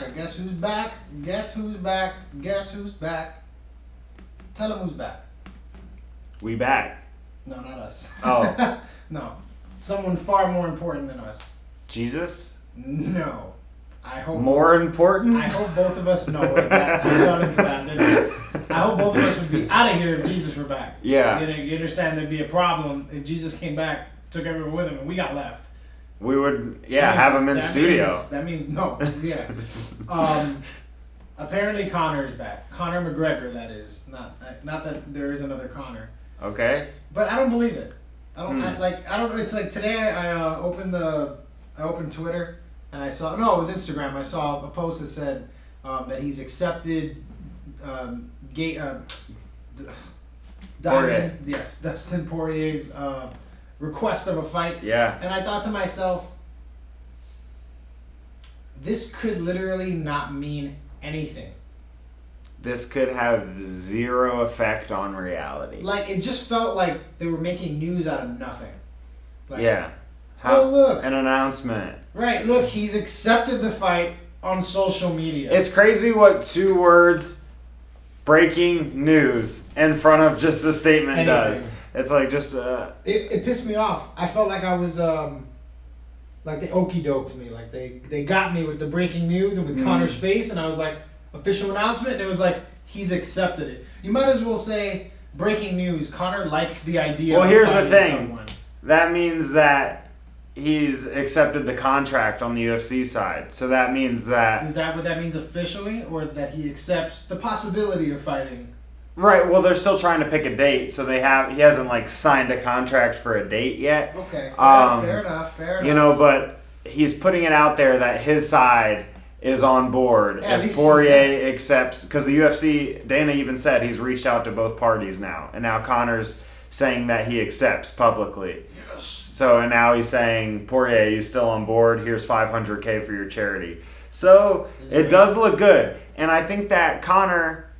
matter. Guess who's back? Guess who's back? Guess who's back? Tell them who's back. We back. No, not us. Oh. No. Someone far more important than us. Jesus? No. I hope more important? I hope both of us know that. I got into that, didn't I? I hope both of us would be out of here if Jesus were back. Yeah. You understand there'd be a problem if Jesus came back, took everyone with him, and we got left. We would, have him in studio. That means no. Yeah. Apparently Conor's back. Conor McGregor, that is. Not that there is another Conor. Okay. But I don't believe it. I don't it's like today I opened Twitter and I saw, no, it was Instagram. I saw a post that said that he's accepted Dustin Poirier's request of a fight. Yeah. And I thought to myself, this could literally not mean anything. This could have zero effect on reality. Like, it just felt like they were making news out of nothing. Like, yeah. Look. An announcement. Right, look, he's accepted the fight on social media. It's crazy what 2 words, breaking news, in front of just a statement does. It's like just... It pissed me off. I felt like I was... like they okey-doked me. Like they got me with the breaking news and with Conor's face, and I was like, official announcement, and it was like, he's accepted it. You might as well say, breaking news, Conor likes the idea of here's the fighting thing. someone. That means that he's accepted the contract on the UFC side. So that means that... Is that what that means officially, or that he accepts the possibility of fighting? Right, well, they're still trying to pick a date, so he hasn't, signed a contract for a date yet. Okay, fair enough. But he's putting it out there that his side is on board. Yeah, if Poirier accepts, because the UFC, Dana even said he's reached out to both parties now, and now Conor's saying that he accepts publicly. Yes. So, and now he's saying, Poirier, you still on board? Here's $500K for your charity. So, it does look good. And I think that Conor,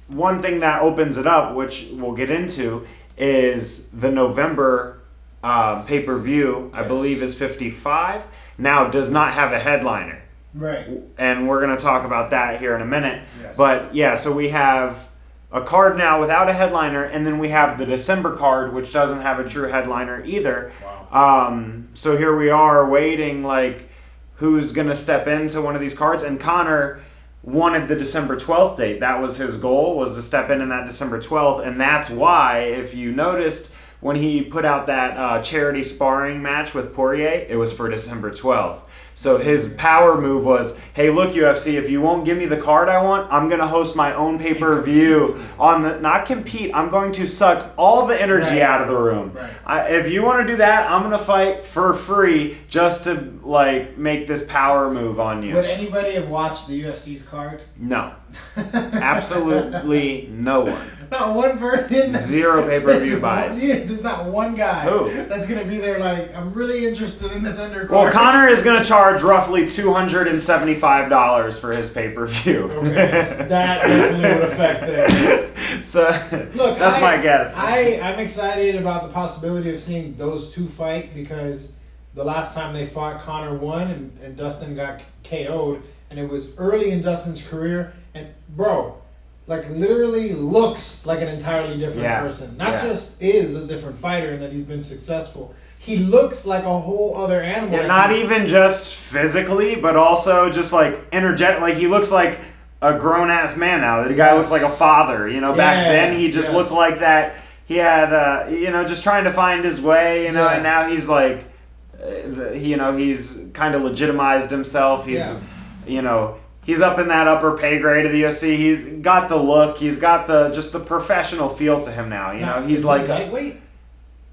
one thing that opens it up, which we'll get into, is the November pay-per-view, I believe is 55, now does not have a headliner. Right. And we're going to talk about that here in a minute. Yes. But yeah, so we have a card now without a headliner, and then we have the December card, which doesn't have a true headliner either. Wow. So here we are waiting, who's going to step into one of these cards, and Conor wanted the December 12th date. That was his goal, was to step in that December 12th, and that's why, if you noticed, when he put out that charity sparring match with Poirier, it was for December 12th. So his power move was, hey, look, UFC, if you won't give me the card I want, I'm going to host my own pay-per-view not compete, I'm going to suck all the energy out of the room. Right. If you want to do that, I'm going to fight for free just to, make this power move on you. Would anybody have watched the UFC's card? No. Absolutely no one. Not one person. 0 pay-per-view buys. There's not one guy Who? that's going to be there I'm really interested in this undercard. Well, Conor is going to charge roughly $275 for his pay-per-view. Okay. That definitely would affect things. So, look, that's my guess. I'm excited about the possibility of seeing those two fight, because the last time they fought, Conor won and Dustin got KO'd, and it was early in Dustin's career, and bro, literally looks like an entirely different person. Not just is a different fighter and that he's been successful. He looks like a whole other animal. Yeah, not even just physically, but also just energetic. He looks like a grown-ass man now. The guy looks like a father. Back then he just looked like that. He had, just trying to find his way, and now he's he's kind of legitimized himself. He's, he's up in that upper pay grade of the UFC. He's got the look. He's got the professional feel to him now. He's like lightweight.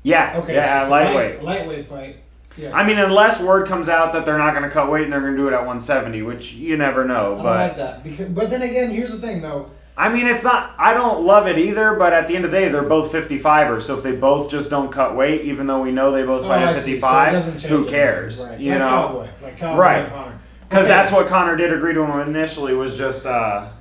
Yeah. Okay. Yeah. So lightweight. Lightweight fight. Yeah. I mean, unless word comes out that they're not going to cut weight and they're going to do it at 170, which you never know. I don't like that. But then again, here's the thing, though. I mean, it's not. I don't love it either. But at the end of the day, they're both 55ers. So if they both just don't cut weight, even though we know they both fight at 55, who cares? Right. You know. Cowboy right. And Conor. Because that's what Conor did agree to him initially, was just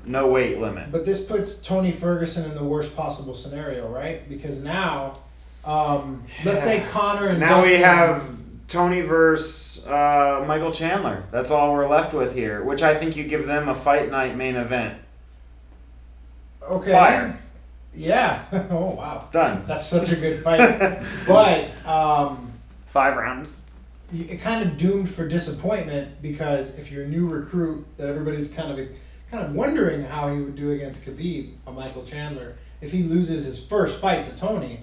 no weight limit. But this puts Tony Ferguson in the worst possible scenario, right? Because now, let's say Conor and now Dustin, we have Tony versus Michael Chandler. That's all we're left with here, which I think you give them a fight night main event. Okay. Fire. Yeah. Oh, wow. Done. That's such a good fight. But 5 rounds. it kind of doomed for disappointment because if you're a new recruit, that everybody's kind of wondering how he would do against Khabib, Michael Chandler. If he loses his first fight to Tony,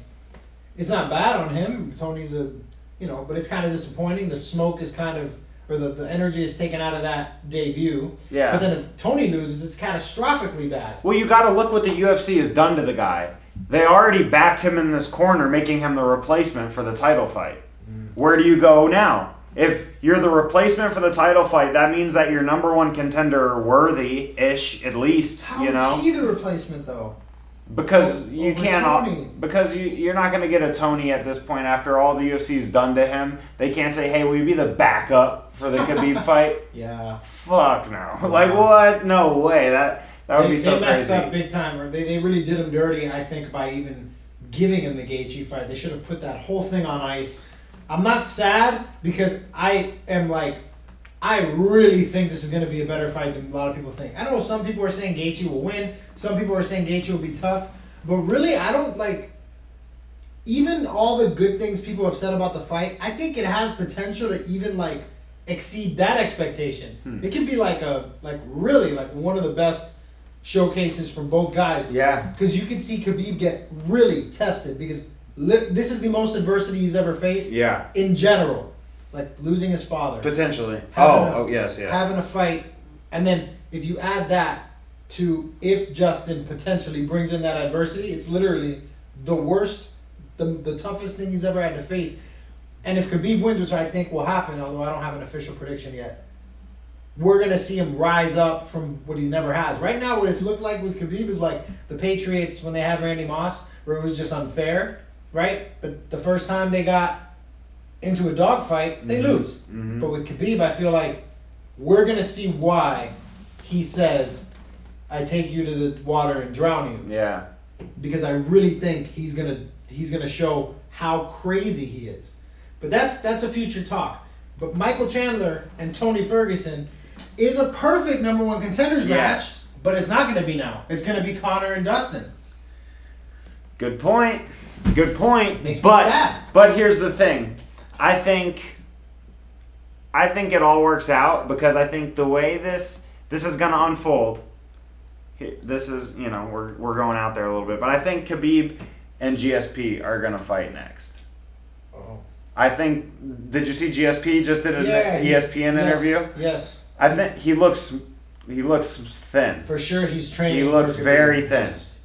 it's not bad on him. Tony's but it's kind of disappointing. The smoke is or the energy is taken out of that debut. Yeah. But then if Tony loses, it's catastrophically bad. Well, you got to look what the UFC has done to the guy. They already backed him in this corner, making him the replacement for the title fight. Where do you go now? If you're the replacement for the title fight, that means that you're number one contender worthy-ish, at least. How is he the replacement, though? Because you Over can't. Tony. Because you're not going to get a Tony at this point after all the UFC's done to him. They can't say, "Hey, will you be the backup for the Khabib fight?" Yeah. Fuck no. Like what? No way. That would be so crazy. They messed crazy. up big time. They really did him dirty, I think, by even giving him the Gaethje fight. They should have put that whole thing on ice. I'm not sad because I really think this is going to be a better fight than a lot of people think. I know some people are saying Gaethje will win. Some people are saying Gaethje will be tough. But really, I don't even all the good things people have said about the fight, I think it has potential to even exceed that expectation. It could be really one of the best showcases from both guys. Yeah. Because you can see Khabib get really tested because this is the most adversity he's ever faced. Yeah. In general. Like losing his father. Potentially. Yes. Having a fight. And then if you add that to if Justin potentially brings in that adversity, it's literally the worst, the toughest thing he's ever had to face. And if Khabib wins, which I think will happen, although I don't have an official prediction yet, we're going to see him rise up from what he never has. Right now, what it's looked like with Khabib is like the Patriots when they had Randy Moss, where it was just unfair, right? But the first time they got into a dogfight, they lose. Mm-hmm. But with Khabib, I feel like we're going to see why he says, I take you to the water and drown you. Yeah. Because I really think he's gonna show how crazy he is. But that's a future talk. But Michael Chandler and Tony Ferguson is a perfect number one contenders match, but it's not gonna be now. It's gonna be Conor and Dustin. Good point. Makes me sad. But here's the thing. I think it all works out because I think the way this is gonna unfold. This is, we're going out there a little bit, but I think Khabib and GSP are gonna fight next. Oh. I think. Did you see GSP just did an ESPN interview? Yes. I think he looks thin. For sure, he's training. He looks very thin. Yes.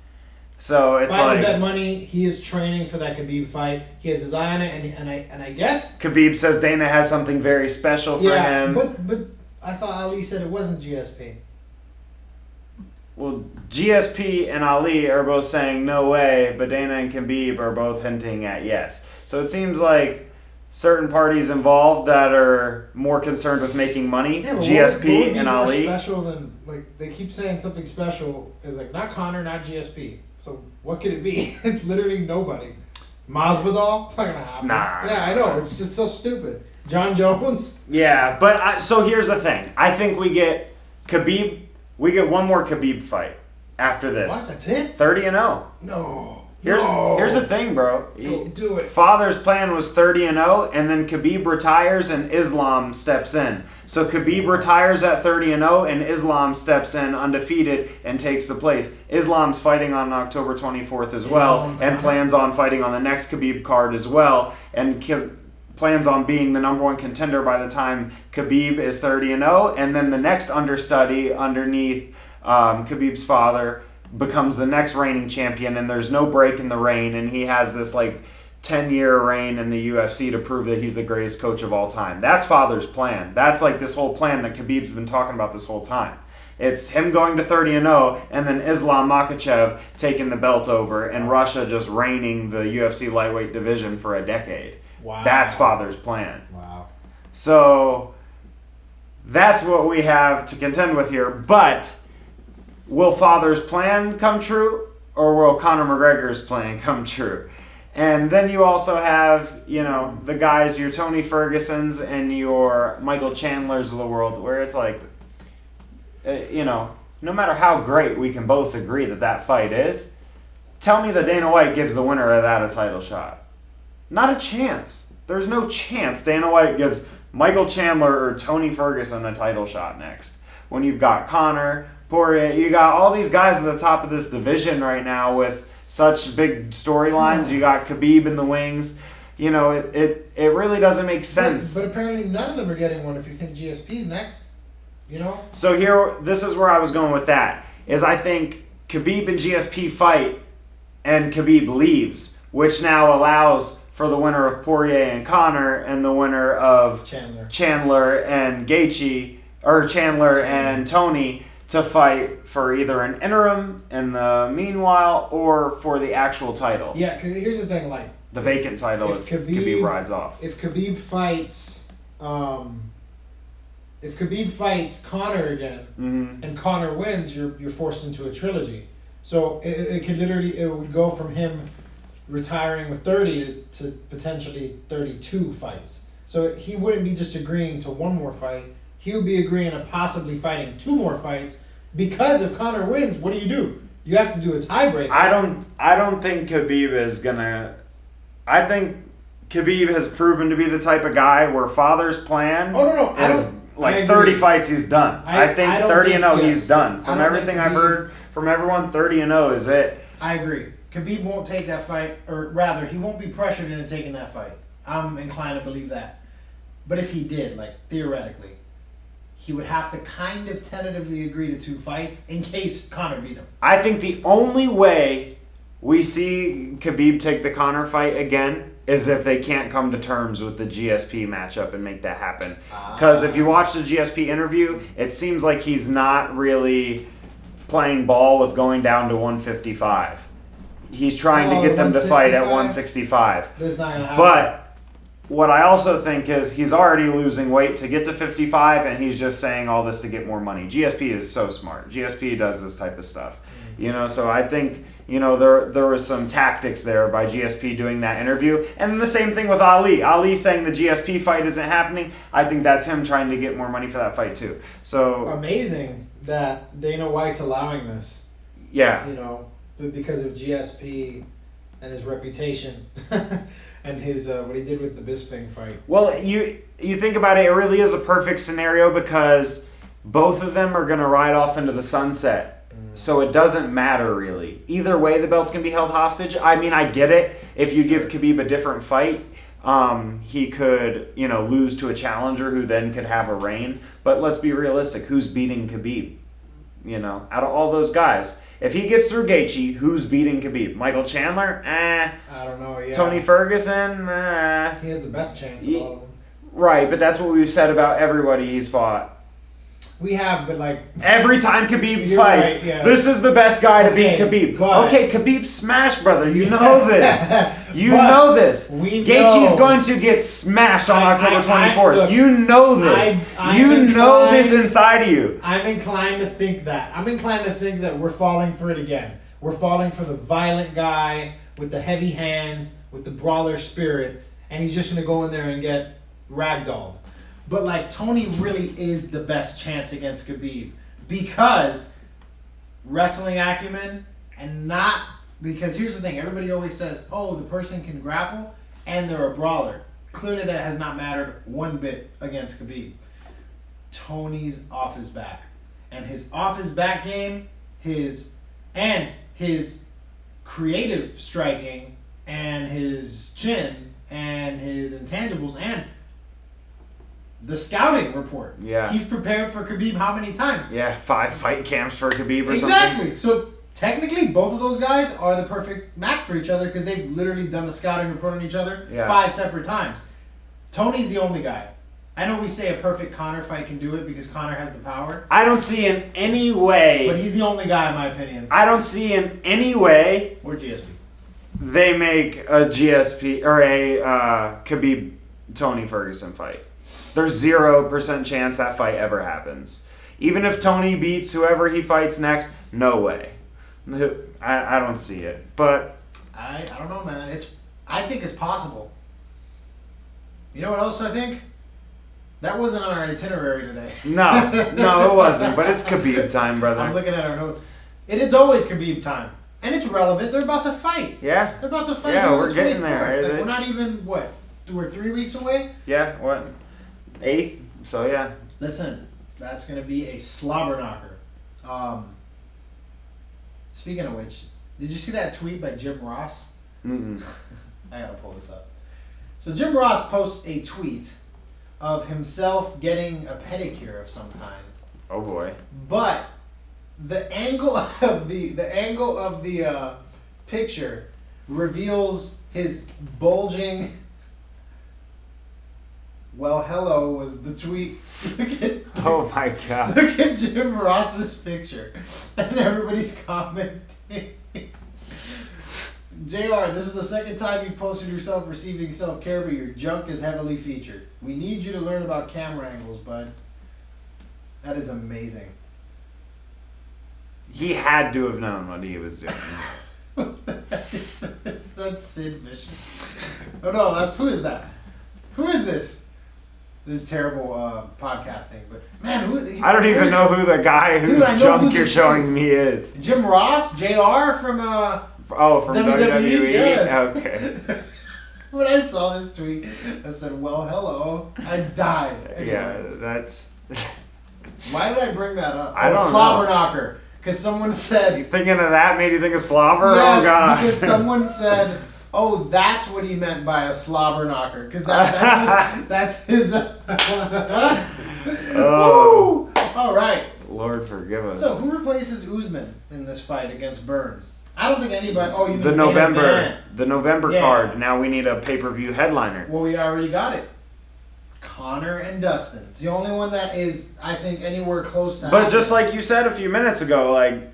So it's if I like would bet money, he is training for that Khabib fight. He has his eye on it, and I guess Khabib says Dana has something very special for him. But I thought Ali said it wasn't GSP. Well, GSP and Ali are both saying no way, but Dana and Khabib are both hinting at yes. So it seems like certain parties involved that are more concerned with making money, GSP and Ali. Special than they keep saying something special is not Conor, not GSP. So what could it be? It's literally nobody. Masvidal? It's not gonna happen. Nah. Yeah, I know. It's just so stupid. John Jones? Yeah, but so here's the thing. I think we get Khabib. We get one more Khabib fight after this. What? That's it? 30-0. No. Here's the thing, bro. Don't do it. Father's plan was 30-0, and then Khabib retires and Islam steps in. So Khabib retires at 30-0, and Islam steps in undefeated and takes the place. Islam's fighting on October 24th as well, and plans on fighting on the next Khabib card as well, and plans on being the number one contender by the time Khabib is 30-0, and then the next understudy underneath Khabib's father becomes the next reigning champion, and there's no break in the reign, and he has this 10-year reign in the UFC to prove that he's the greatest coach of all time. That's Father's plan. That's this whole plan that Khabib's been talking about this whole time. It's him going to 30-0, and then Islam Makhachev taking the belt over, and Russia just reigning the UFC lightweight division for a decade. Wow. That's Father's plan. Wow. So that's what we have to contend with here. But will Father's plan come true, or will Conor McGregor's plan come true? And then you also have, the guys, your Tony Fergusons and your Michael Chandlers of the world, where it's like, no matter how great we can both agree that fight is, tell me that Dana White gives the winner of that a title shot. Not a chance. There's no chance Dana White gives Michael Chandler or Tony Ferguson a title shot next. When you've got Conor, Poirier, you got all these guys at the top of this division right now with such big storylines. You got Khabib in the wings. It really doesn't make sense. But apparently none of them are getting one if you think GSP's next. So this is where I was going with that. Is I think Khabib and GSP fight and Khabib leaves, which now allows for the winner of Poirier and Conor and the winner of Chandler and Gaethje, or Chandler and Tony, to fight for either an interim in the meanwhile or for the actual title. Yeah, because here's the thing, the vacant title if Khabib rides off. If Khabib fights, Conor again, and Conor wins, you're forced into a trilogy. So it would go from him retiring with 30 to potentially 32 fights. So he wouldn't be just agreeing to one more fight. He would be agreeing to possibly fighting 2 more fights, because if Conor wins, what do? You have to do a tiebreaker. I don't think Khabib is gonna. I think Khabib has proven to be the type of guy where father's plan is 30 fights he's done. I think 30-0 he's done. From everything I've heard from everyone, 30-0 is it. I agree. Khabib won't take that fight, or rather, he won't be pressured into taking that fight. I'm inclined to believe that. But if he did, theoretically, he would have to kind of tentatively agree to 2 fights in case Conor beat him. I think the only way we see Khabib take the Conor fight again is if they can't come to terms with the GSP matchup and make that happen. Because if you watch the GSP interview, it seems like he's not really playing ball with going down to 155. He's trying to get them to fight at 165. That's not going to happen. But what I also think is he's already losing weight to get to 55, and he's just saying all this to get more money. GSP is so smart. GSP does this type of stuff. So I think, there was some tactics there by GSP doing that interview. And then the same thing with Ali. Ali saying the GSP fight isn't happening. I think that's him trying to get more money for that fight too. So amazing that Dana White's allowing this. Yeah. Because of GSP and his reputation and his what he did with the Bisping fight. Well, you think about it, it really is a perfect scenario because both of them are going to ride off into the sunset. So it doesn't matter really. Either way, the belts can be held hostage. I mean, I get it. If you give Khabib a different fight, he could, lose to a challenger who then could have a reign. But let's be realistic. Who's beating Khabib? Out of all those guys. If he gets through Gaethje, who's beating Khabib? Michael Chandler? I don't know, yeah. Tony Ferguson? He has the best chance of all of them. Right, but that's what we've said about everybody he's fought. We have, but every time Khabib fights, right, yeah. This is the best guy to beat Khabib. Khabib smashed, brother. You know this. Know this. Gaethje's going to get smashed on October 24th. You know this. You know this inside of you. I'm inclined to think that. We're falling for it again. We're falling for the violent guy with the heavy hands, with the brawler spirit, and he's just going to go in there and get ragdolled. But Tony really is the best chance against Khabib because wrestling acumen and not because here's the thing, everybody always says, the person can grapple and they're a brawler. Clearly that has not mattered one bit against Khabib. Tony's off his back. And his off his back game, his creative striking and his chin and his intangibles and the scouting report. Yeah. He's prepared for Khabib how many times? Yeah, 5 fight camps for Khabib or something. Exactly. So technically, both of those guys are the perfect match for each other because they've literally done the scouting report on each other 5 separate times. Tony's the only guy. I know we say a perfect Conor fight can do it because Conor has the power. I don't see in any way... But he's the only guy in my opinion. I don't see in any way... Or GSP. They make a GSP or a Khabib Tony Ferguson fight. There's 0% chance that fight ever happens. Even if Tony beats whoever he fights next, no way. I don't see it. But I don't know, man. I think it's possible. You know what else I think? That wasn't on our itinerary today. No, it wasn't. But it's Khabib time, brother. I'm looking at our notes. It is always Khabib time. And it's relevant. They're about to fight. Yeah. They're about to fight. Yeah, on we're the getting there. 24th. Like, we're not even, what? We're 3 weeks away? Yeah, what? 8th? So, yeah. Listen, that's going to be a slobber knocker. Speaking of which, did you see that tweet by Jim Ross? Mm-mm. I got to pull this up. So Jim Ross posts a tweet of himself getting a pedicure of some kind. Oh, boy. But the angle of the picture reveals his bulging. Well, hello was the tweet. Oh my God! Look at Jim Ross's picture, and everybody's commenting. JR, this is the second time you've posted yourself receiving self-care, but your junk is heavily featured. We need you to learn about camera angles, bud. That is amazing. He had to have known what he was doing. That's Sid Vicious. Oh no, who is that? Who is this? This is terrible podcasting, but man, I don't even know who the guy whose junk you're showing me is. Jim Ross, JR from from WWE. Yes. Okay. When I saw this tweet, I said, "Well, hello." I died. Anyway. Yeah, that's. Why did I bring that up? I don't know. Slobber knocker. Because someone said. Thinking of that made you think of slobber? Yes, oh God. Because someone said, "Oh, that's what he meant by a slobber knocker." Because that's his. Oh. Woo! All right. Lord forgive us. So who replaces Usman in this fight against Burns? I don't think anybody. Oh, you mean the November Yeah. card. Now we need a pay-per-view headliner. Well, we already got it. Conor and Dustin. It's the only one that is, I think, anywhere close to. But just like you said a few minutes ago, like,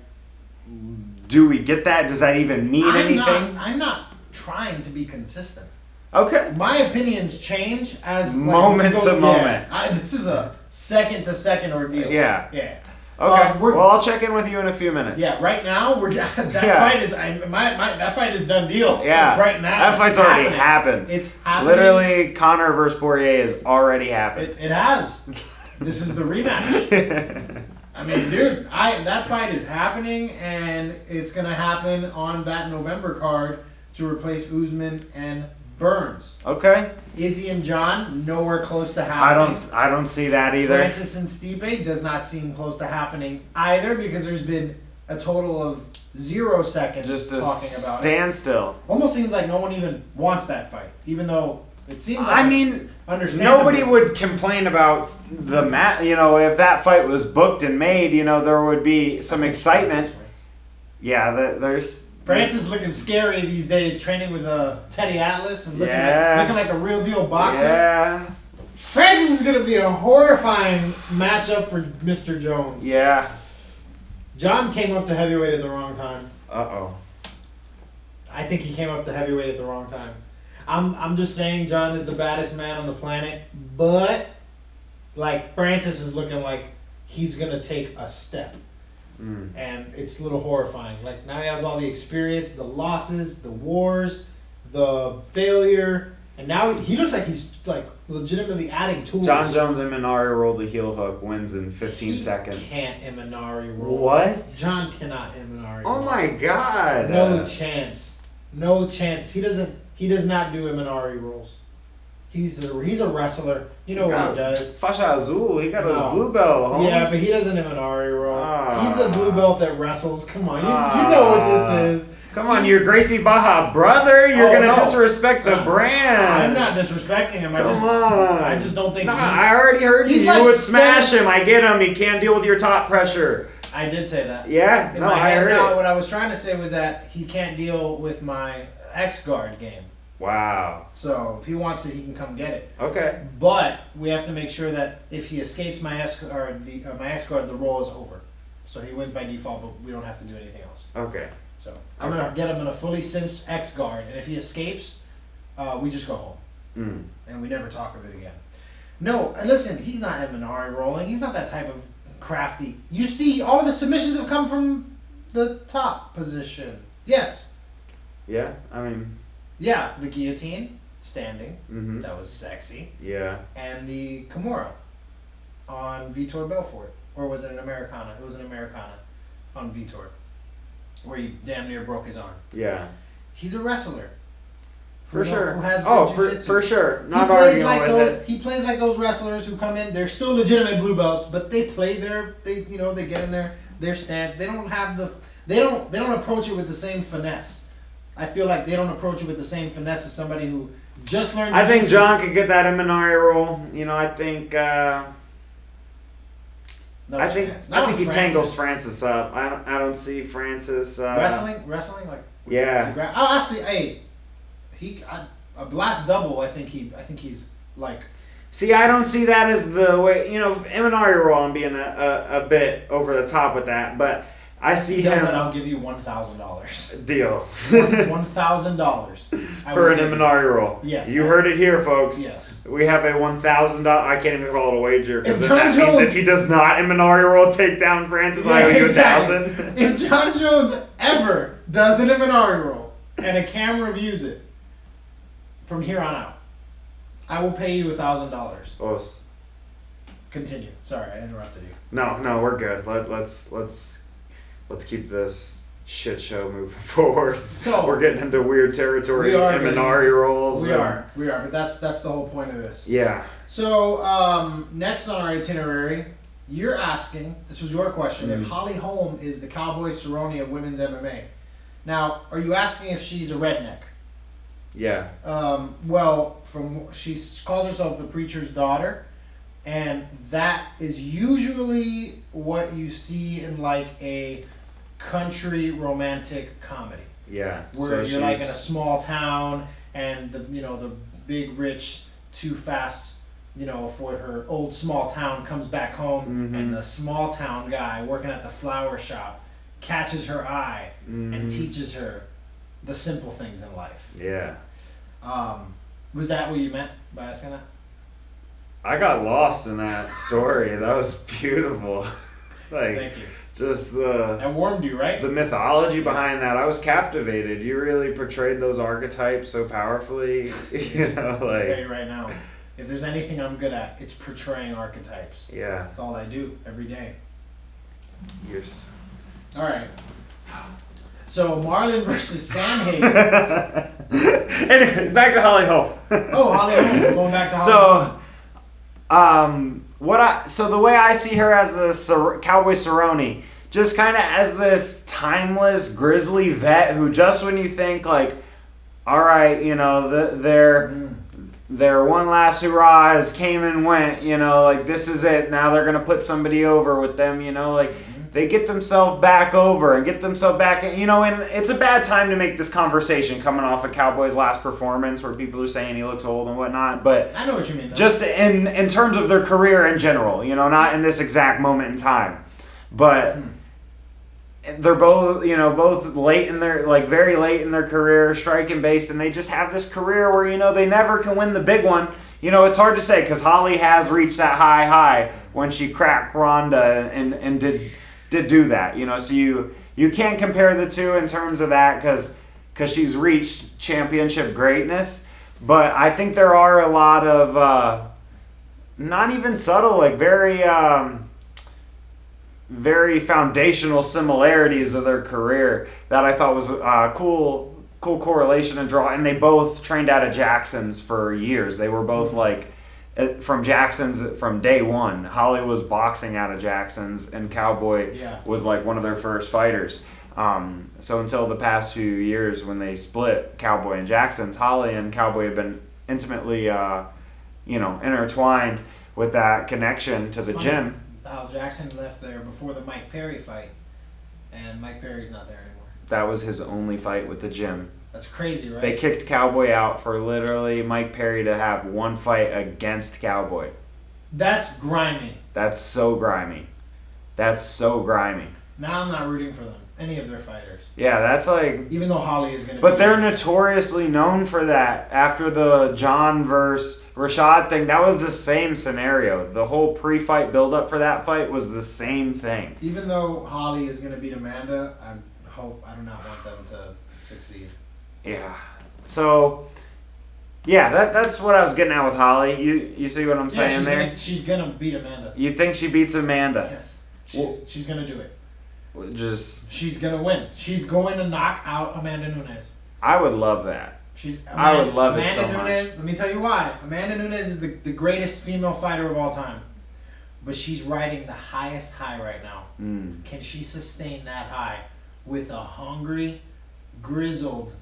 do we get that? Does that even mean anything? I'm not trying to be consistent. Okay. My opinions change as moment to moment. This is a second to second ordeal. Yeah. Yeah. Okay. Well, I'll check in with you in a few minutes. Yeah. Right now, fight is that fight is done deal. Yeah. Right now, that fight's already happened. It's happening. Literally, Conor versus Poirier has already happened. It has. This is the rematch. I mean, dude, that fight is happening, and it's gonna happen on that November card to replace Usman and Burns. Okay. Izzy and John, nowhere close to happening. I don't see that either. Francis and Stipe does not seem close to happening either, because there's been a total of 0 seconds just talking about it. Standstill. Almost seems like no one even wants that fight, even though it seems like. I mean, understandable. nobody would complain about the match. You know, if that fight was booked and made, you know, there would be some excitement. Yeah, there's. Francis looking scary these days, training with Teddy Atlas and looking like a real deal boxer. Yeah. Francis is going to be a horrifying matchup for Mr. Jones. Yeah. John came up to heavyweight at the wrong time. Uh-oh. I think he came up to heavyweight at the wrong time. I'm just saying John is the baddest man on the planet, but like Francis is looking like he's going to take a step. And it's a little horrifying. Like, now he has all the experience, the losses, the wars, the failure, and now he looks like he's like legitimately adding tools. John Jones and Minari rolled a heel hook, wins in 15 seconds. Can't Imanari roll. What? John cannot Imanari Oh roll. my God. No chance. No chance. He does not do Imanari rolls. He's a wrestler. You know what he does. Fascia Azul. He got a blue belt. Holmes. Yeah, but he doesn't Imanari roll. He's a blue belt that wrestles. Come on, you know what this is. Come on, you're Gracie Baja brother. You're gonna disrespect the brand. I'm not disrespecting him. I just don't think. I already heard you. You would smash him. I get him. He can't deal with your top pressure. I did say that. Yeah. In my head, what I was trying to say was that he can't deal with my X guard game. Wow. So if he wants it, he can come get it. Okay. But we have to make sure that if he escapes my X guard, the roll is over. So he wins by default, but we don't have to do anything else. Okay. So I'm gonna get him in a fully cinched X guard, and if he escapes, we just go home, and we never talk of it again. No, and listen, he's not Imanari rolling. He's not that type of crafty. You see, all of his submissions have come from the top position. Yes. Yeah, I mean. Yeah, the guillotine, standing. Mm-hmm. That was sexy. Yeah. And the Kimura on Vitor Belfort. Or was it an Americana? It was an Americana on Vitor. Where he damn near broke his arm. Yeah. He's a wrestler. For sure. Who has good jiu-jitsu. for sure. Not he plays arguing like with those. it. He plays like those wrestlers who come in. They're still legitimate blue belts, but they play they get in their stance. They don't have they don't approach it with the same finesse. I feel like they don't approach it with the same finesse as somebody who just learned. I think John could get that Imanari role. I think. No I think chance. Not he on tangles Francis up. I don't see Francis. wrestling like. Yeah. Actually, hey, a blast double. I think he's like. See, I don't see that as the way. Imanari role. I'm being a bit over the top with that, but I see he him. does that, I'll give you $1,000. Deal. $1,000 for an Imanari roll. Yes. You heard it here, folks. Yes. We have a $1,000. I can't even call it a wager because If that John Jones, means if he does not Imanari roll take down Francis, I owe you $1,000. If John Jones ever does an Imanari roll and a camera views it from here on out, I will pay you $1,000. Os. Continue. Sorry, I interrupted you. No, we're good. Let's keep this shit show moving forward. So we're getting into weird territory. We are Imanari rolls. We are, but that's the whole point of this. Yeah. So next on our itinerary, you're asking. This was your question. If Holly Holm is the Cowboy Cerrone of women's MMA, now are you asking if she's a redneck? Yeah. Well, she calls herself the preacher's daughter, and that is usually what you see in like a country romantic comedy. Yeah. Where you're like in a small town and the big rich too fast for her old small town comes back home and the small town guy working at the flower shop catches her eye and teaches her the simple things in life. Yeah. Was that what you meant by asking that? I got lost in that story. That was beautiful. Thank you. Just That warmed you, right? the mythology behind that. I was captivated. You really portrayed those archetypes so powerfully. I'll tell you right now, if there's anything I'm good at, it's portraying archetypes. Yeah. That's all I do every day. All right. So Marlon versus Sanhagen. Anyway, back to Holly Holm. Oh, Holly Holm. We're going back to Holly Holm. So the way I see her as the Cowboy Cerrone, just kind of as this timeless grizzly vet who just when you think like, all right, their one last hurrah has came and went, like this is it. Now they're gonna put somebody over with them, they get themselves back over and get themselves back, and it's a bad time to make this conversation coming off of Cowboy's last performance where people are saying he looks old and whatnot, but I know what you mean. Though. Just in terms of their career in general, not in this exact moment in time, but they're both, both late in their, like very late in their career, striking based, and they just have this career where, they never can win the big one. It's hard to say because Holly has reached that high when she cracked Ronda and did do that, so you can't compare the two in terms of that because she's reached championship greatness, but I think there are a lot of not even subtle, like very foundational similarities of their career that I thought was cool correlation and draw, and they both trained out of Jackson's for years. They were both like from Jackson's from day one. Holly was boxing out of Jackson's, and Cowboy was like one of their first fighters. So until the past few years when they split Cowboy and Jackson's, Holly and Cowboy have been intimately, intertwined with that connection to the gym. How Jackson left there before the Mike Perry fight, and Mike Perry's not there anymore. That was his only fight with the gym. That's crazy, right? They kicked Cowboy out for literally Mike Perry to have one fight against Cowboy. That's grimy. That's so grimy. Now I'm not rooting for them, any of their fighters. Yeah, that's like... Even though Holly is going to But they're notoriously known for that. After the John versus Rashad thing, that was the same scenario. The whole pre-fight build-up for that fight was the same thing. Even though Holly is going to beat Amanda, I do not want them to succeed. Yeah. So, yeah, that's what I was getting at with Holly. You see what I'm saying there? She's gonna beat Amanda. You think she beats Amanda? Yes. She's gonna do it. She's gonna win. She's going to knock out Amanda Nunes. I would love that. I would love it so much. Let me tell you why. Amanda Nunes is the greatest female fighter of all time. But she's riding the highest high right now. Can she sustain that high with a hungry, grizzled,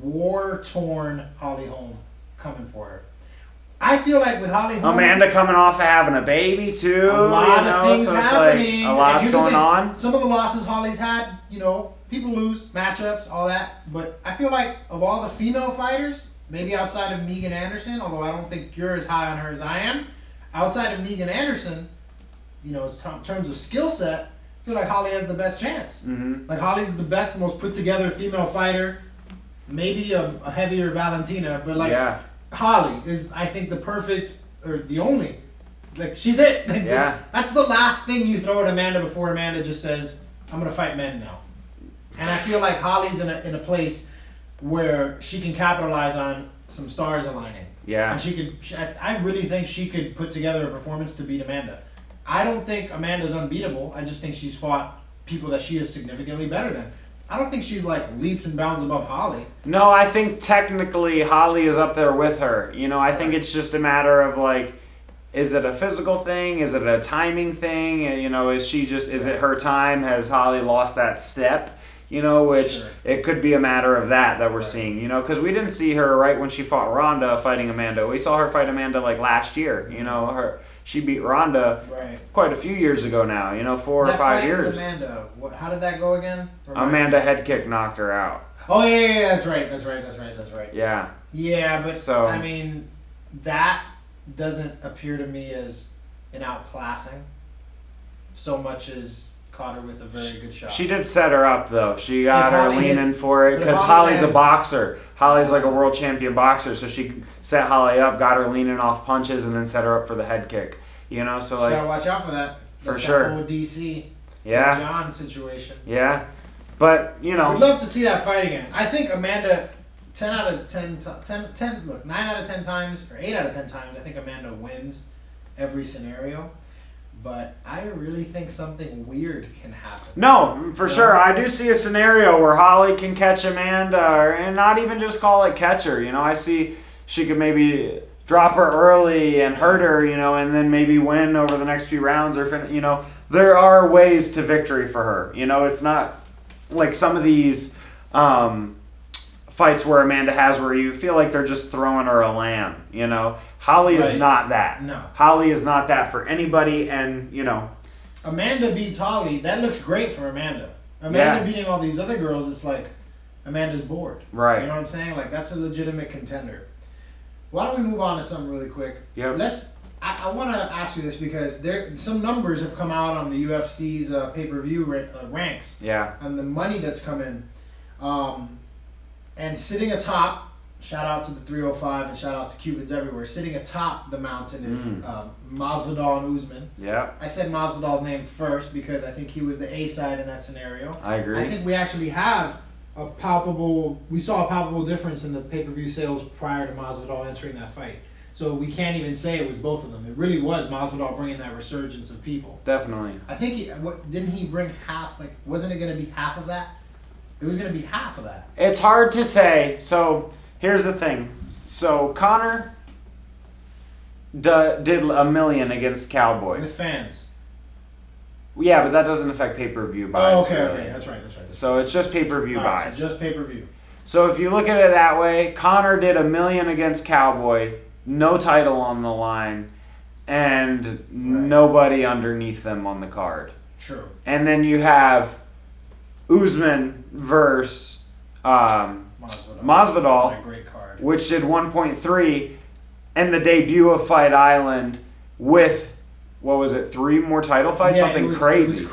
war-torn Holly Holm coming for her? I feel like with Holly Holm, Amanda coming off of having a baby too. A lot of things so it's happening. Like a lot's going on. Some of the losses Holly's had, people lose matchups, all that. But I feel like of all the female fighters, maybe outside of Megan Anderson, although I don't think you're as high on her as I am, outside of Megan Anderson, in terms of skill set, I feel like Holly has the best chance. Mm-hmm. Like Holly's the best, most put together female fighter. Maybe a heavier Valentina, but Holly is, I think, the perfect or the only. Like she's it. That's the last thing you throw at Amanda before Amanda just says, "I'm gonna fight men now." And I feel like Holly's in a place where she can capitalize on some stars aligning. Yeah. And I really think she could put together a performance to beat Amanda. I don't think Amanda's unbeatable. I just think she's fought people that she is significantly better than. I don't think she's like leaps and bounds above Holly. No, I think technically Holly is up there with her. I think it's just a matter of like, is it a physical thing? Is it a timing thing? And, is it her time? Has Holly lost that step? Which it could be a matter of that we're seeing, because we didn't see her right when she fought Ronda fighting Amanda. We saw her fight Amanda like last year, she beat Ronda quite a few years ago now, 4 or 5 years. Amanda, how did that go again? Amanda head kick knocked her out. Oh yeah, that's right. Yeah. Yeah, but that doesn't appear to me as an outclassing so much as caught her with a very good shot. She did set her up though. She got her leaning for it because Holly's a boxer. Holly's like a world champion boxer, so she set Holly up, got her leaning off punches, and then set her up for the head kick. So like, she gotta watch out for that. For sure. That whole DC John situation. Yeah, but we'd love to see that fight again. I think Amanda, 9 out of 10 times or 8 out of 10 times, I think Amanda wins every scenario. But I really think something weird can happen. No, for sure. I do see a scenario where Holly can catch Amanda, and not even just call it catch her. I see she could maybe drop her early and hurt her, and then maybe win over the next few rounds. Or, there are ways to victory for her. It's not like some of these fights where Amanda has where you feel like they're just throwing her a lamb, Holly is not that. No. Holly is not that for anybody, and, Amanda beats Holly. That looks great for Amanda. Amanda beating all these other girls, it's like Amanda's bored. Right. You know what I'm saying? Like, that's a legitimate contender. Why don't we move on to something really quick? Yep. I want to ask you this because some numbers have come out on the UFC's pay-per-view ranks. Yeah. And the money that's come in. And sitting atop, shout out to the 305 and shout out to Cubans everywhere, sitting atop the mountain is Masvidal and Usman. Yeah. I said Masvidal's name first because I think he was the A side in that scenario. I agree. I think we actually have we saw a palpable difference in the pay-per-view sales prior to Masvidal entering that fight. So we can't even say it was both of them. It really was Masvidal bringing that resurgence of people. Definitely. I think didn't he bring half, wasn't it going to be half of that? It was going to be half of that. It's hard to say. So here's the thing. So Conor did $1 million against Cowboy. With fans. Yeah, but that doesn't affect pay-per-view buys. Oh, okay, really. That's right. So it's just pay-per-view buys. So just pay-per-view. So if you look at it that way, Conor did $1 million against Cowboy, no title on the line, and nobody underneath them on the card. True. And then you have Usman versus Masvidal, great card, which did 1.3, and the debut of Fight Island with, what was it, 3 more title fights? Something crazy.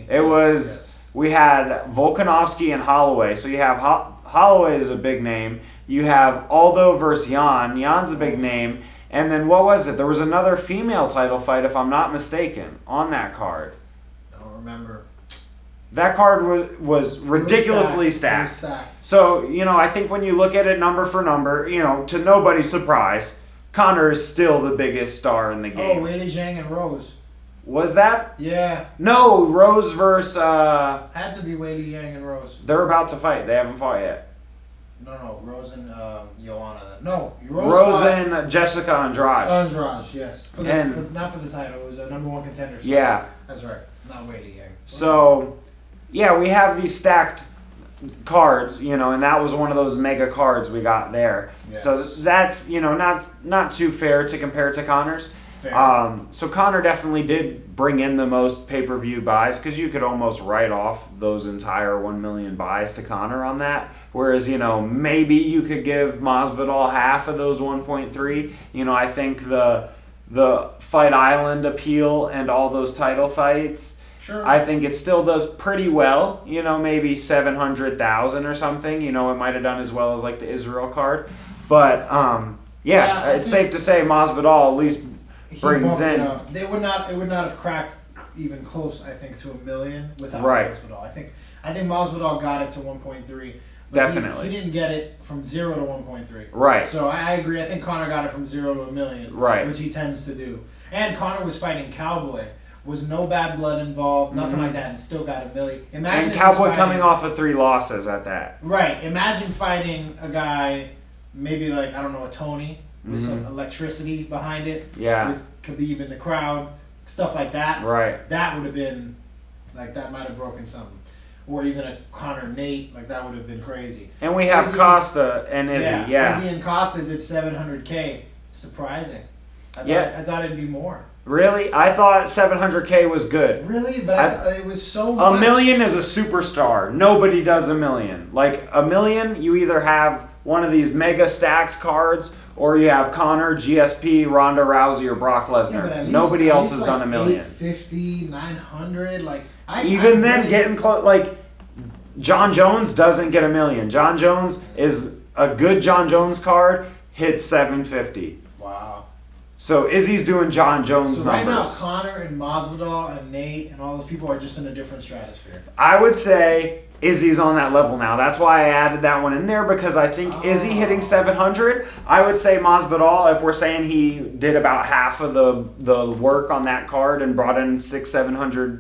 It was crazy. We had Volkanovski and Holloway. So you have Holloway is a big name. You have Aldo versus Jan. Jan's a big name. And then what was it? There was another female title fight, if I'm not mistaken, on that card. I don't remember. That card was ridiculously It was stacked. stacked. So, I think when you look at it number for number, to nobody's surprise, Conor is still the biggest star in the game. Oh, Weili Zhang and Rose. Was that? Yeah. No, Rose versus... Had to be Weili Zhang and Rose. They're about to fight. They haven't fought yet. No, Rose and Joanna. No, Rose and Jessica Andrade. Andrade, yes. Not for the title. It was a number one contender. Yeah. That's right. Not Weili Zhang. So, yeah, we have these stacked cards, and that was one of those mega cards we got there. Yes. So that's, not too fair to compare to Conor's. Fair. So Conor definitely did bring in the most pay-per-view buys because you could almost write off those entire 1 million buys to Conor on that. Whereas, maybe you could give Masvidal half of those 1.3. I think the Fight Island appeal and all those title fights, Sure. I think it still does pretty well. Maybe 700,000 or something. It might have done as well as like the Israel card. But, it's safe to say Masvidal at least brings in. It would not have cracked even close, I think, to 1 million without Right. Masvidal. I think Masvidal got it to 1.3. Definitely. He didn't get it from 0 to 1.3. Right. So I agree. I think Conor got it from 0 to 1 million. Right. Which he tends to do. And Conor was fighting Cowboy. Was no bad blood involved, nothing like that, and still got 1 million. Imagine And Cowboy coming off of 3 losses at that. Right. Imagine fighting a guy, maybe like, I don't know, a Tony with some electricity behind it. Yeah. With Khabib in the crowd, stuff like that. Right. That would have been, that might have broken something. Or even a Conor Nate, that would have been crazy. And we have Costa and Izzy. Yeah. Izzy and Costa did 700K. Surprising. I thought it'd be more. Really? I thought 700K was good. Really? But it was so much. 1 million is a superstar. Nobody does 1 million. Like 1 million, you either have one of these mega stacked cards or you have Conor, GSP, Ronda Rousey, or Brock Lesnar. Nobody else has done 1 million. 850, 900, Even then, getting close, John Jones doesn't get 1 million. John Jones is a good John Jones card, hits 750. Wow. So Izzy's doing John Jones numbers. Right now, numbers. Conor and Masvidal and Nate and all those people are just in a different stratosphere. I would say Izzy's on that level now. That's why I added that one in there because I think Izzy hitting 700. I would say Masvidal, if we're saying he did about half of the work on that card and brought in 600,000 or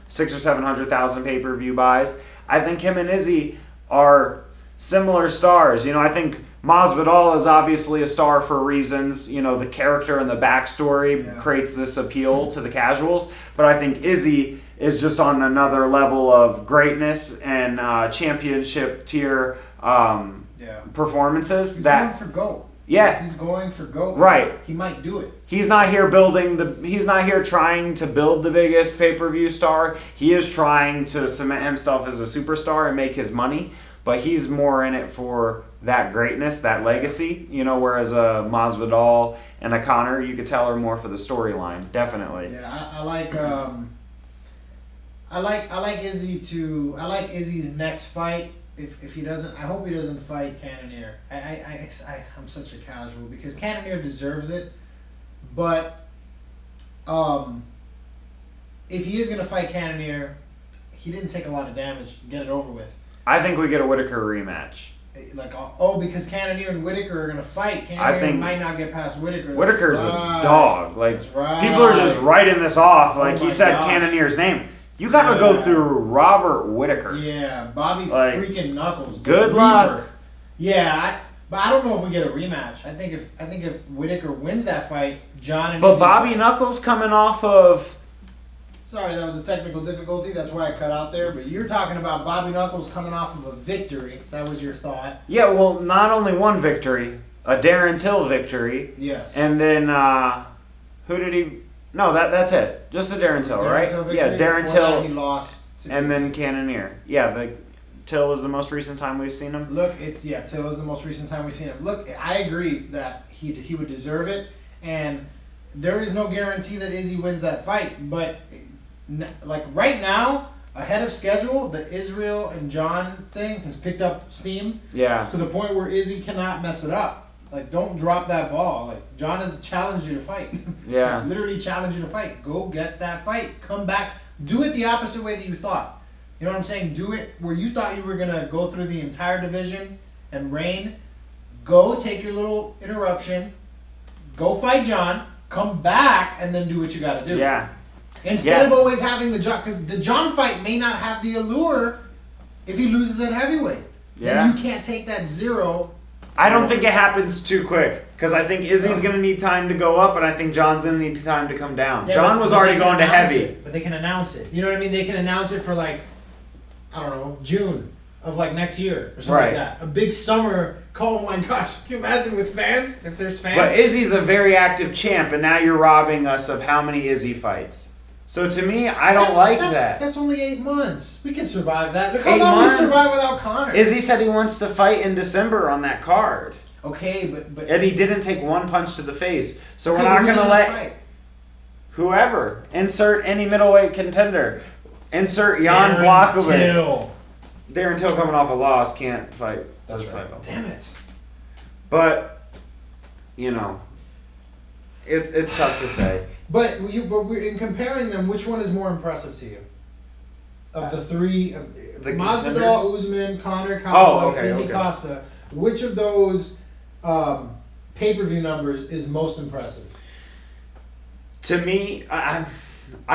700,000 pay-per-view buys. I think him and Izzy are similar stars. I think Masvidal is obviously a star for reasons. The character and the backstory creates this appeal to the casuals. But I think Izzy is just on another level of greatness and championship tier performances. He's going for GOAT. Yeah. He's going for GOAT. Right. He might do it. He's not here he's not here trying to build the biggest pay-per-view star. He is trying to cement himself as a superstar and make his money, but he's more in it for that greatness, that legacy, whereas a Masvidal and a Conor, you could tell are more for the storyline, definitely. Yeah, I like Izzy I like Izzy's next fight. If he doesn't, I hope he doesn't fight Cannonier. I'm such a casual because Cannonier deserves it, but if he is gonna fight Cannonier, he didn't take a lot of damage. Get it over with. I think we get a Whitaker rematch. Because Cannonier and Whitaker are gonna fight. Cannonier might not get past Whitaker. Whitaker's a dog. That's right. People are just writing this off. He said Cannonier's name. You gotta go through Robert Whitaker. Yeah, Bobby freaking Knuckles. Good luck. Yeah, but I don't know if we get a rematch. I think if Whitaker wins that fight, John and. But Bobby Knuckles coming off of. Sorry, that was a technical difficulty. That's why I cut out there. But you're talking about Bobby Knuckles coming off of a victory. That was your thought. Yeah, well, not only one victory, a Darren Till victory. Yes. And then who did he? No, that's it. Just the Darren Till, right? Yeah, Darren Till. He lost. And then Cannonier. Yeah, the Till was the most recent time we've seen him. Look, Till is the most recent time we've seen him. Look, I agree that he would deserve it, and there is no guarantee that Izzy wins that fight. But right now, ahead of schedule, the Israel and John thing has picked up steam. Yeah. To the point where Izzy cannot mess it up. Don't drop that ball. John has challenged you to fight. Yeah. Literally challenged you to fight. Go get that fight. Come back. Do it the opposite way that you thought. You know what I'm saying? Do it where you thought you were going to go through the entire division and reign. Go take your little interruption. Go fight John. Come back and then do what you got to do. Yeah. Instead of always having the John, because the John fight may not have the allure if he loses at heavyweight. Yeah. Then you can't take that 0. I don't think it happens too quick because I think Izzy's going to need time to go up, and I think John's going to need time to come down. Yeah, John was already going to heavy. But they can announce it. You know what I mean? They can announce it for like, I don't know, June of like next year or something like that. A big summer. Oh my gosh. Can you imagine with fans? If there's fans. But Izzy's a very active champ, and now you're robbing us of how many Izzy fights. So to me, I don't like that. That's only 8 months. We can survive that. Look how 8 long months? we survived without Conor. Izzy said he wants to fight in December on that card. Okay, but And he didn't take one punch to the face. So we're not going to let fight? whoever. Insert any middleweight contender. Insert Jan Blachowicz. Darren Till coming off a loss can't fight for the title. Damn it. But, you know, it's tough to say. But in comparing them, which one is more impressive to you? Of the three, The Masvidal, Usman, Conor, Cowboy, Izzy Costa, which of those pay-per-view numbers is most impressive? To me, I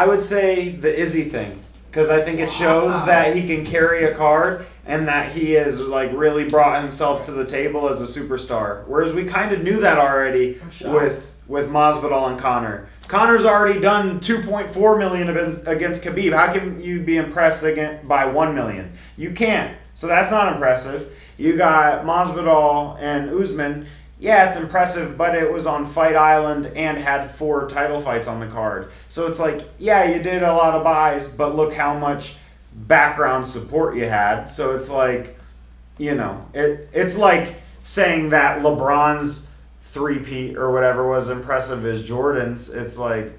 would say the Izzy thing. Because I think it shows that he can carry a card and that he has like really brought himself to the table as a superstar. Whereas we kind of knew that already with Masvidal and Conor. Conor's already done $2.4 million against Khabib. How can you be impressed again by $1 million? You can't. So that's not impressive. You got Masvidal and Usman. Yeah, it's impressive, but it was on Fight Island and had 4 title fights on the card. So it's like, yeah, you did a lot of buys, but look how much background support you had. So it's like, you know, it's like saying that LeBron's three-peat or whatever was impressive as Jordan's. It's like,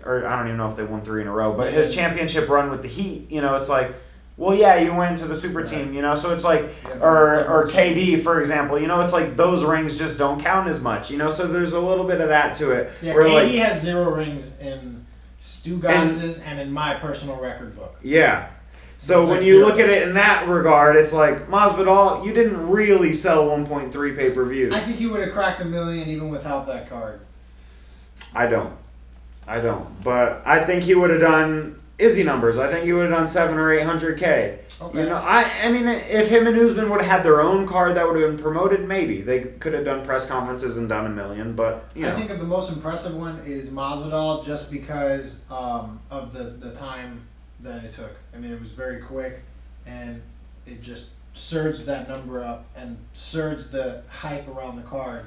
or I don't even know if they won 3 in a row, but his championship run with the Heat, you know, it's like, well, yeah, you went to the super team, you know, so it's like, or KD, for example, you know, it's like those rings just don't count as much, you know, so there's a little bit of that to it. Yeah, where KD has 0 rings in Stu Gonz's and in my personal record book. Yeah. So when you look at it in that regard, it's like, Masvidal, you didn't really sell 1.3 pay-per-views. I think he would have cracked $1 million even without that card. I don't. But I think he would have done Izzy numbers. I think he would have done 700 or 800K. Okay. You know, I mean, if him and Usman would have had their own card that would have been promoted, maybe they could have done press conferences and done $1 million. But you know, I think of the most impressive one is Masvidal, just because of the time that it took. I mean, it was very quick, and it just surged that number up and surged the hype around the card,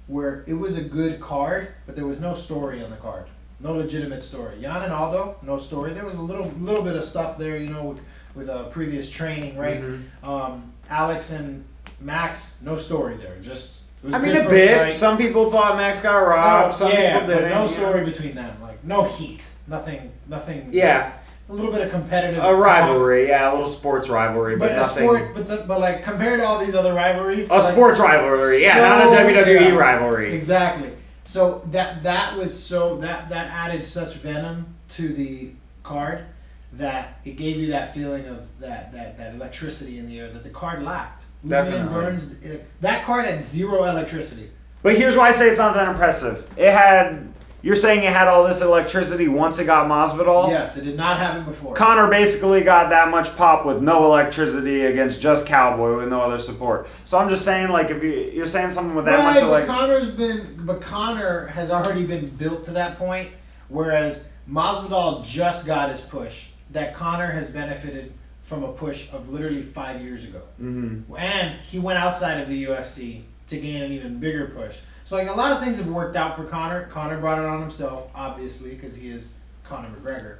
where it was a good card, but there was no story on the card. No legitimate story. Jan and Aldo, no story. There was a little bit of stuff there, you know, with previous training, right? Mm-hmm. Alex and Max, no story there. Just it was a bit. Fight. Some people thought Max got robbed. Some people didn't. No story between them. Like no heat. Nothing. Yeah. A little bit of competitive. A rivalry, a little sports rivalry, but nothing. But like compared to all these other rivalries. Sports rivalry, not a WWE rivalry. Exactly. So that added such venom to the card that it gave you that feeling of that electricity in the air that the card lacked. Definitely. Burns, that card had 0 electricity. But here's why I say it's not that impressive. You're saying it had all this electricity once it got Masvidal? Yes, it did not have it before. Conor basically got that much pop with no electricity against just Cowboy with no other support. So I'm just saying, like, if you're saying something with that much but Conor has already been built to that point, whereas Masvidal just got his push. That Conor has benefited from a push of literally 5 years ago. Mm-hmm. And he went outside of the UFC to gain an even bigger push. So, like, a lot of things have worked out for Conor. Conor brought it on himself, obviously, because he is Conor McGregor.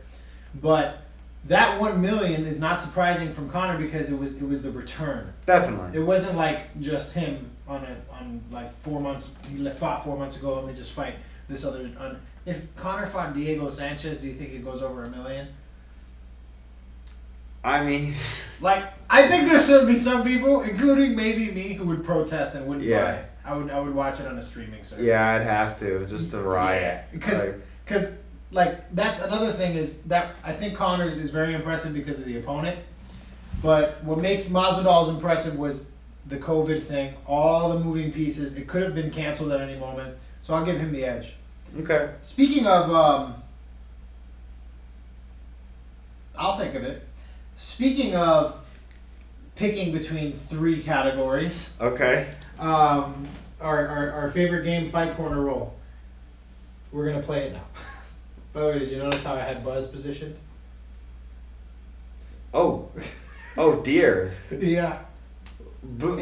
But that $1 million is not surprising from Conor because it was the return. Definitely. It wasn't like just him on like 4 months. He fought 4 months ago. Let me just fight this other. If Conor fought Diego Sanchez, do you think it goes over $1 million? I mean, like, I think there should be some people, including maybe me, who would protest and wouldn't buy it. I would watch it on a streaming service. Yeah, I'd have to just to riot. Because like that's another thing is that I think Connor's is very impressive because of the opponent, But what makes Masvidal's impressive was the COVID thing, all the moving pieces. It could have been canceled at any moment, so I'll give him the edge. Okay. Speaking of, I'll think of it. Speaking of picking between 3 categories, Okay. our favorite game, Fight Corner Roll. We're gonna play it now. By the way, did you notice how I had Buzz positioned? Oh dear. Yeah.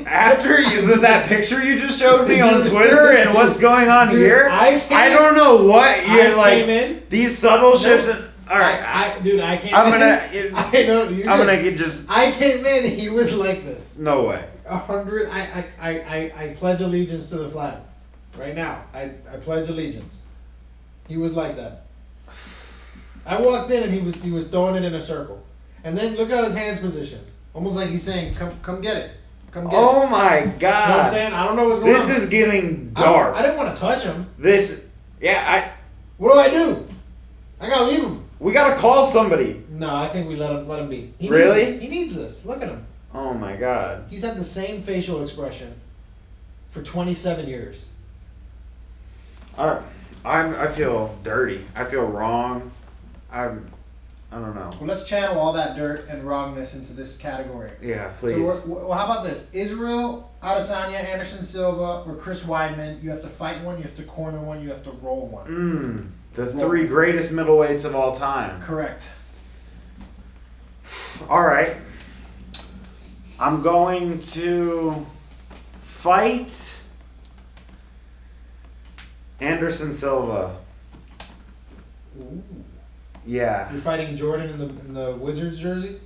After that picture you just showed me on Twitter and what's going on Dude, here, I don't know what you're came in. These subtle shifts. All right, I came I'm in. I'm gonna get just. I came in. He was like this. No way. 100. I pledge allegiance to the flag, right now. I pledge allegiance. He was like that. I walked in and he was throwing it in a circle, and then look how his hands positions, almost like he's saying, "Come get it, come get it." Oh my God! You know what I'm saying? I don't know what's going on. This is getting dark. I didn't want to touch him. What do I do? I gotta leave him. We gotta call somebody. No, I think we let him be. Really? He needs this. Look at him. Oh my God. He's had the same facial expression for 27 years. I feel dirty. I feel wrong. I don't know. Well, let's channel all that dirt and wrongness into this category. Yeah, please. So, how about this? Israel Adesanya, Anderson Silva, or Chris Weidman. You have to fight one, you have to corner one, you have to roll one. The 3 greatest middleweights of all time. Correct. All right. I'm going to fight Anderson Silva. Ooh. Yeah. You're fighting Jordan in the Wizards jersey?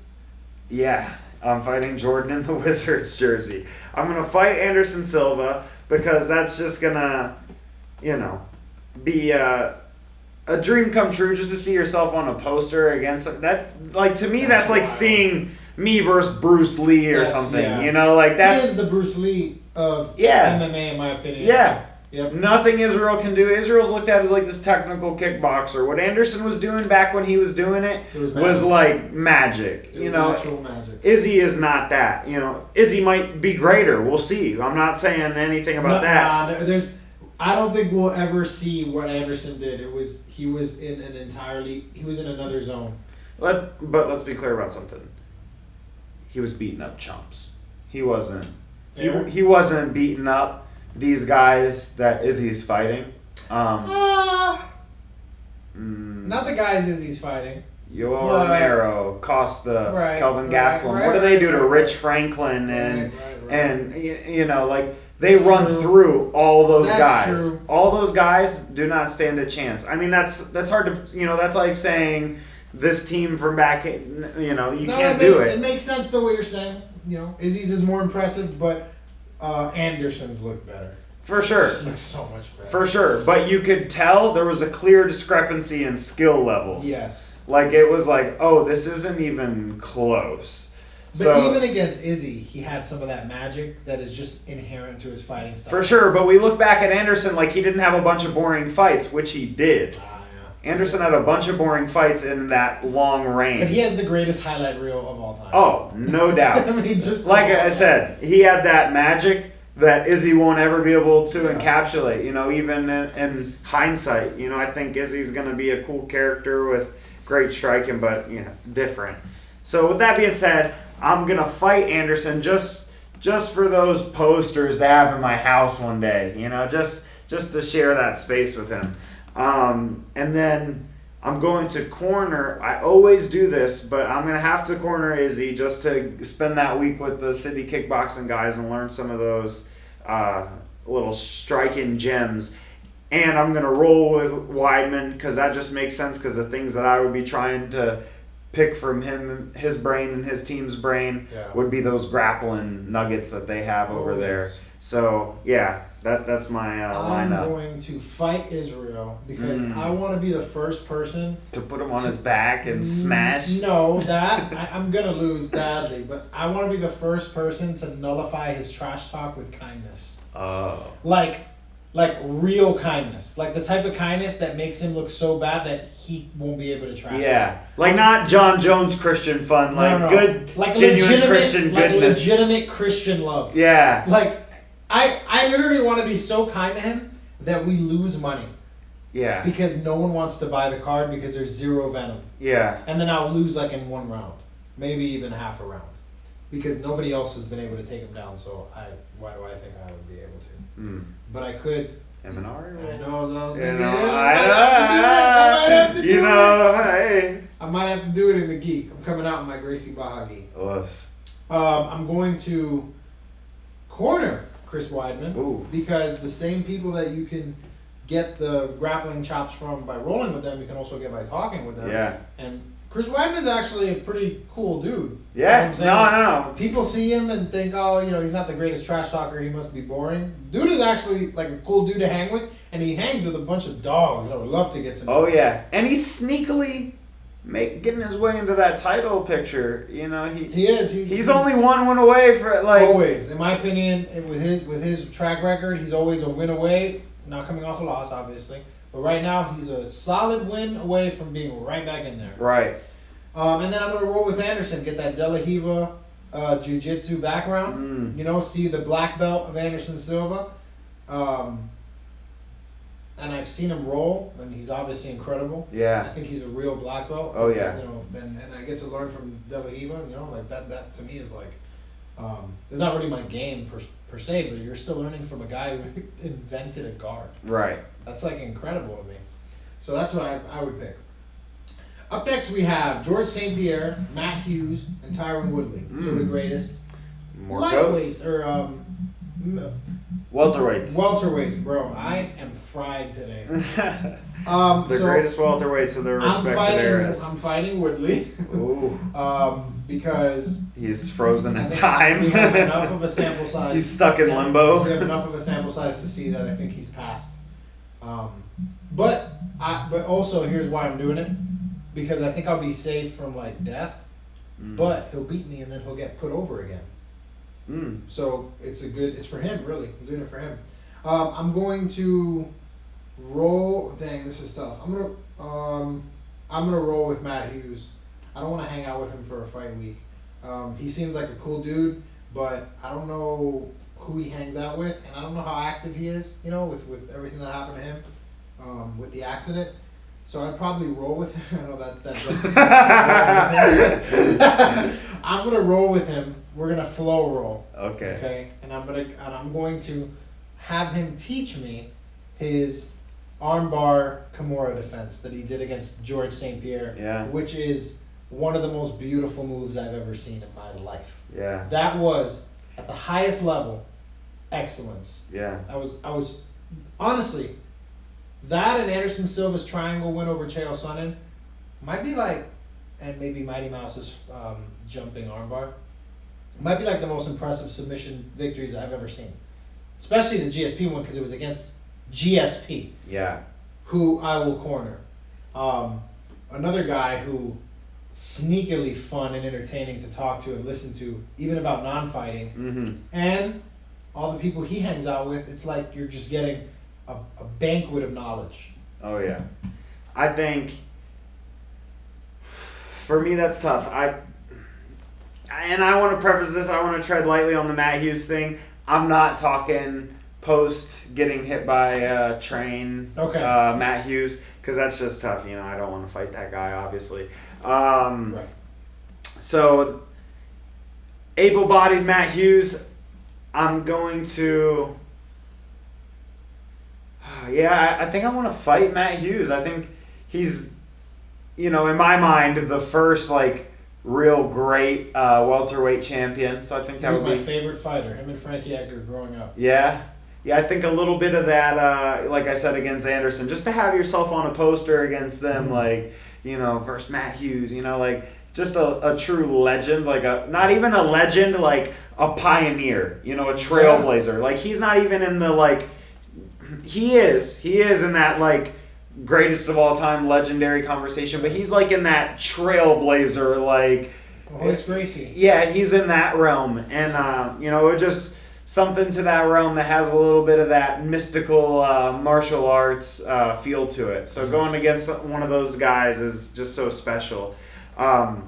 Yeah. I'm fighting Jordan in the Wizards jersey. I'm going to fight Anderson Silva because that's just going to, be a dream come true just to see yourself on a poster against that. Like, to me, that's like seeing me versus Bruce Lee or something. Yeah. That's. He is the Bruce Lee of MMA, in my opinion. Yeah. Yep. Nothing Israel can do. Israel's looked at as like this technical kickboxer. What Anderson was doing back when he was doing it was like magic. It was actual magic. Izzy is not that. Izzy might be greater. We'll see. I'm not saying anything about that. I don't think we'll ever see what Anderson did. He was in another zone. But let's be clear about something. He was beating up chumps. He wasn't. He wasn't beating up these guys that Izzy's fighting. Not the guys Izzy's fighting. Yoel Romero, Costa, Kelvin Gastelum. What do they do to Rich Franklin and they run through all those guys. True. All those guys do not stand a chance. I mean, that's hard to, that's like saying this team from back, can't do it. It makes sense though what you're saying. Izzy's is more impressive, but Anderson's look better. For sure. It just looks so much better. For sure. But you could tell there was a clear discrepancy in skill levels. Yes. Like, it was like, oh, this isn't even close. But even against Izzy, he had some of that magic that is just inherent to his fighting style. For sure, but we look back at Anderson like he didn't have a bunch of boring fights, which he did. Yeah. Anderson had a bunch of boring fights in that long range. But he has the greatest highlight reel of all time. Oh, no doubt. I mean, just like I said, he had that magic that Izzy won't ever be able to encapsulate. Even in hindsight, I think Izzy's going to be a cool character with great striking, but different. So with that being said, I'm going to fight Anderson just for those posters to have in my house one day, just to share that space with him. And then I'm going to corner, I always do this, but I'm going to have to corner Izzy just to spend that week with the city kickboxing guys and learn some of those little striking gems. And I'm going to roll with Weidman because that just makes sense because the things that I would be trying to pick from his brain and his team's brain would be those grappling nuggets that they have over there. So, that's my lineup. I'm going to fight Israel because I want to be the first person to put him on his back and smash. No, I'm going to lose badly, but I want to be the first person to nullify his trash talk with kindness. Oh. Like like real kindness, like the type of kindness that makes him look so bad that he won't be able to trash. Yeah, like not John Jones Christian fun, like No. good, like genuine Christian like goodness. legitimate Christian love. Yeah. Like I literally want to be so kind to him that we lose money. Yeah. Because no one wants to buy the card because there's 0 venom. Yeah. And then I'll lose like in 1 round, maybe even half a round, because nobody else has been able to take him down. So why do I think I would be able to? Mm. But I could. M&R. I know what I was You thinking. know, I might have to do it. you know, hey. I might have to do it in the gi. I'm coming out in my Gracie Baja gi. Us. I'm going to corner Chris Weidman. Ooh. Because the same people that you can get the grappling chops from by rolling with them, you can also get by talking with them. Yeah. And Chris Weidman's actually a pretty cool dude. Yeah. You know what I'm saying? No. People see him and think, oh, he's not the greatest trash talker. He must be boring. Dude is actually like a cool dude to hang with, and he hangs with a bunch of dogs that I would love to get to know. Oh yeah, and he's sneakily getting his way into that title picture. He is. He's only 1 win away for always, in my opinion, with his track record, he's always a win away. Not coming off a loss, obviously, but right now he's a solid win away from being right back in there. Right. And then I'm gonna roll with Anderson, get that De La Riva jiu-jitsu background. See the black belt of Anderson Silva. And I've seen him roll, and he's obviously incredible. Yeah. I think he's a real black belt. Oh yeah. And I get to learn from De La Riva. Like that to me is like, it's not really my game per se, but you're still learning from a guy who invented a guard. Right. That's like incredible to me. So that's what I would pick. Up next we have George St. Pierre, Matt Hughes, and Tyron Woodley. So the greatest More lightweights goats. or Welterweights. welterweights, bro. I am fried today. The greatest welterweights of their respective eras. I'm fighting Woodley. Ooh. Because He's frozen I in think time. we have enough of a sample size. He's stuck in limbo. We have enough of a sample size to see that I think he's passed. But also here's why I'm doing it, because I think I'll be safe from like death. But he'll beat me and then he'll get put over again. So it's for him, really. I'm doing it for him. I'm going to roll. Dang, this is tough. I'm gonna roll with Matt Hughes. I don't want to hang out with him for a fight week. He seems like a cool dude, but I don't know who he hangs out with, and I don't know how active he is. With everything that happened to him, with the accident. So I'd probably roll with him. I know that doesn't. I'm gonna roll with him. We're gonna flow roll. Okay. Okay. And I'm going to have him teach me his armbar Kimura defense that he did against George St. Pierre. Yeah. Which is one of the most beautiful moves I've ever seen in my life. Yeah. That was at the highest level excellence. Yeah. I was honestly, that and Anderson Silva's triangle win over Chael Sonnen might be like, and maybe Mighty Mouse's jumping armbar, might be like the most impressive submission victories I've ever seen. Especially the GSP one, because it was against GSP. Yeah. Who I will corner. Another guy who sneakily fun and entertaining to talk to and listen to, even about non-fighting. Mm-hmm. And all the people he hangs out with, it's like you're just getting a banquet of knowledge. Oh yeah. I think for me that's tough. And I want to preface this, I want to tread lightly on the Matt Hughes thing. I'm not talking post getting hit by a train. Okay. Matt Hughes, because that's just tough. I don't want to fight that guy, obviously. Right. So, able-bodied Matt Hughes, I'm going to... Yeah, I think I want to fight Matt Hughes. I think he's, in my mind, the first, real great welterweight champion. So I think that was would be... my favorite fighter, him and Frankie Edgar growing up. Yeah. Yeah, I think a little bit of that, like I said, against Anderson, just to have yourself on a poster against them, versus Matt Hughes, just a true legend, not even a legend, a pioneer, a trailblazer. Yeah. He's not even in the, he is in that, greatest of all time legendary conversation, but he's, in that trailblazer, Horace Gracie. Yeah, he's in that realm. And, it would just something to that realm that has a little bit of that mystical martial arts feel to it. So going against one of those guys is just so special. So I'm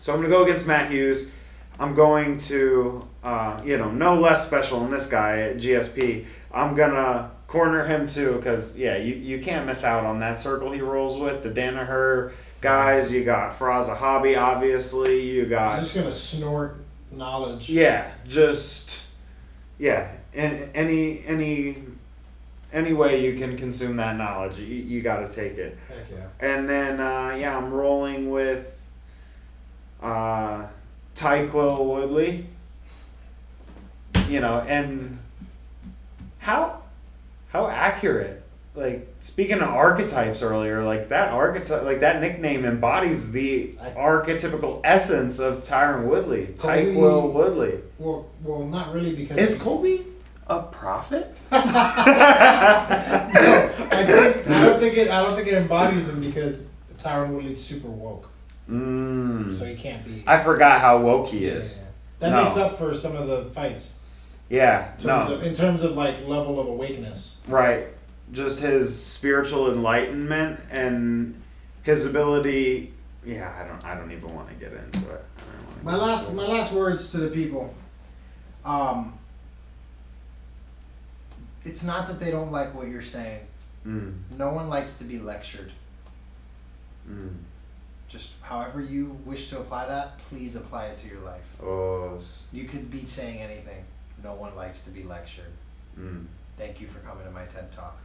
going to go against Matt Hughes. I'm going to, no less special than this guy at GSP. I'm going to corner him too because, you can't miss out on that circle he rolls with. The Danaher guys, you got Faraz Zahabi, obviously. You got... He's just going to snort knowledge. Yeah, and any way you can consume that knowledge, you got to take it. Heck yeah. And then, I'm rolling with Tyquil Woodley. And how accurate. Like, speaking of archetypes earlier, like that archetype, like that nickname embodies the archetypical essence of Tyron Woodley. Tyquil Woodley. Well, not really because... Is Colby a prophet? No, I don't think it embodies him because Tyron Woodley's super woke. So he can't be... I forgot how woke he is. Yeah. That makes up for some of the fights. Yeah, in terms of like level of awakeness. Right. Just his spiritual enlightenment and his ability. Yeah, I don't even want to get into it. My last words to the people. It's not that they don't like what you're saying. No one likes to be lectured. Just however you wish to apply that, please apply it to your life. You could be saying anything. No one likes to be lectured. Thank you for coming to my TED Talk.